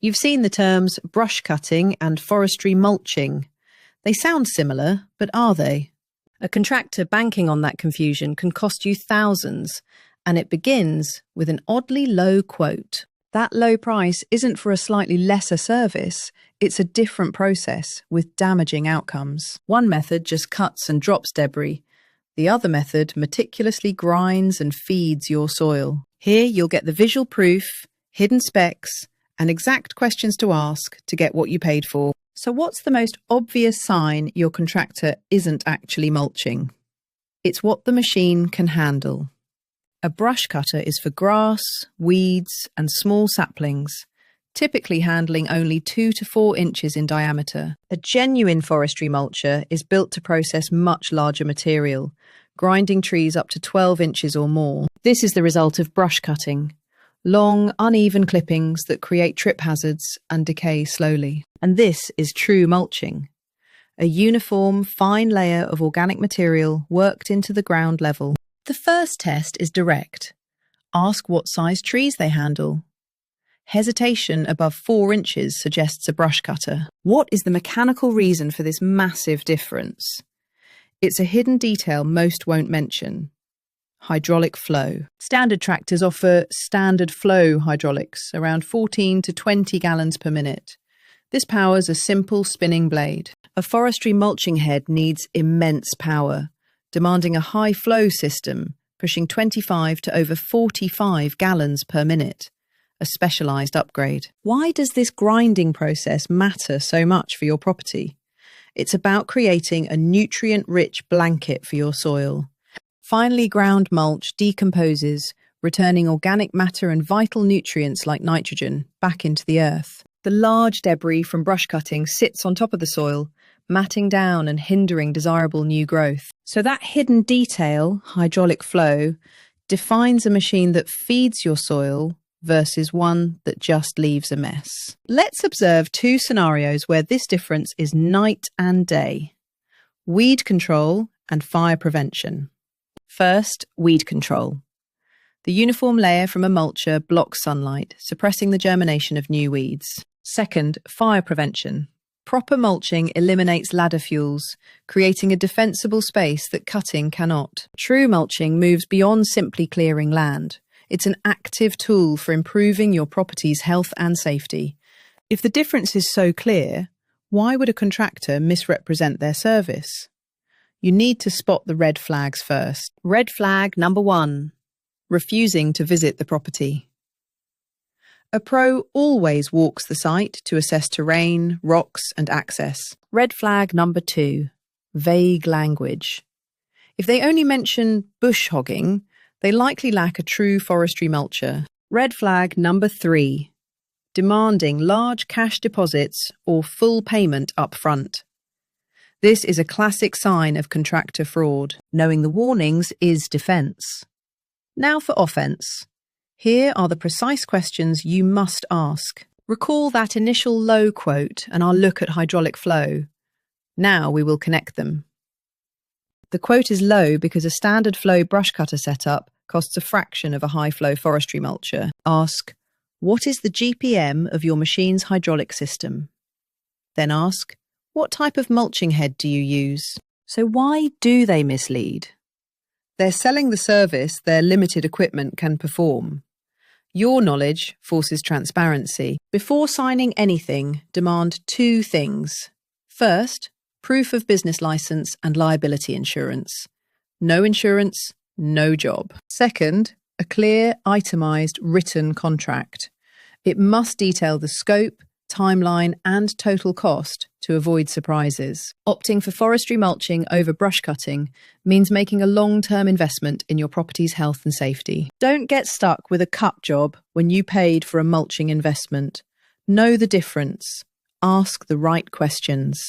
You've seen the terms brush cutting and forestry mulching. They sound similar, but are they? A contractor banking on that confusion can cost you thousands, and it begins with an oddly low quote. That low price isn't for a slightly lesser service, it's a different process with damaging outcomes. One method just cuts and drops debris. The other method meticulously grinds and feeds your soil. Here you'll get the visual proof, hidden specs, and exact questions to ask to get what you paid for. So what's the most obvious sign your contractor isn't actually mulching? It's what the machine can handle. A brush cutter is for grass, weeds, and small saplings, typically handling only 2 to 4 inches in diameter. A genuine forestry mulcher is built to process much larger material, grinding trees up to 12 inches or more. This is the result of brush cutting. Long, uneven clippings that create trip hazards and decay slowly. And this is true mulching. A uniform, fine layer of organic material worked into the ground level. The first test is direct. Ask what size trees they handle. Hesitation above 4 inches suggests a brush cutter. What is the mechanical reason for this massive difference? It's a hidden detail most won't mention. Hydraulic flow. Standard tractors offer standard flow hydraulics, around 14 to 20 gallons per minute. This powers a simple spinning blade. A forestry mulching head needs immense power, demanding a high flow system, pushing 25 to over 45 gallons per minute, a specialised upgrade. Why does this grinding process matter so much for your property? It's about creating a nutrient-rich blanket for your soil. Finely ground mulch decomposes, returning organic matter and vital nutrients like nitrogen back into the earth. The large debris from brush cutting sits on top of the soil, matting down and hindering desirable new growth. So that hidden detail, hydraulic flow, defines a machine that feeds your soil versus one that just leaves a mess. Let's observe 2 scenarios where this difference is night and day: weed control and fire prevention. First, weed control. The uniform layer from a mulcher blocks sunlight, suppressing the germination of new weeds. Second, fire prevention. Proper mulching eliminates ladder fuels, creating a defensible space that cutting cannot. True mulching moves beyond simply clearing land. It's an active tool for improving your property's health and safety. If the difference is so clear, why would a contractor misrepresent their service? You need to spot the red flags first. Red flag number 1, refusing to visit the property. A pro always walks the site to assess terrain, rocks, and access. Red flag number 2, vague language. If they only mention bush hogging, they likely lack a true forestry mulcher. Red flag number 3, demanding large cash deposits or full payment up front. This is a classic sign of contractor fraud. Knowing the warnings is defense. Now for offense. Here are the precise questions you must ask. Recall that initial low quote and I'll look at hydraulic flow. Now we will connect them. The quote is low because a standard flow brush cutter setup costs a fraction of a high flow forestry mulcher. Ask, what is the GPM of your machine's hydraulic system? Then ask, what type of mulching head do you use? So why do they mislead? They're selling the service their limited equipment can perform. Your knowledge forces transparency. Before signing anything, demand 2 things. First, proof of business license and liability insurance. No insurance, no job. Second, a clear, itemised written contract. It must detail the scope, timeline, and total cost to avoid surprises. Opting for forestry mulching over brush cutting means making a long-term investment in your property's health and safety. Don't get stuck with a cut job when you paid for a mulching investment. Know the difference. Ask the right questions.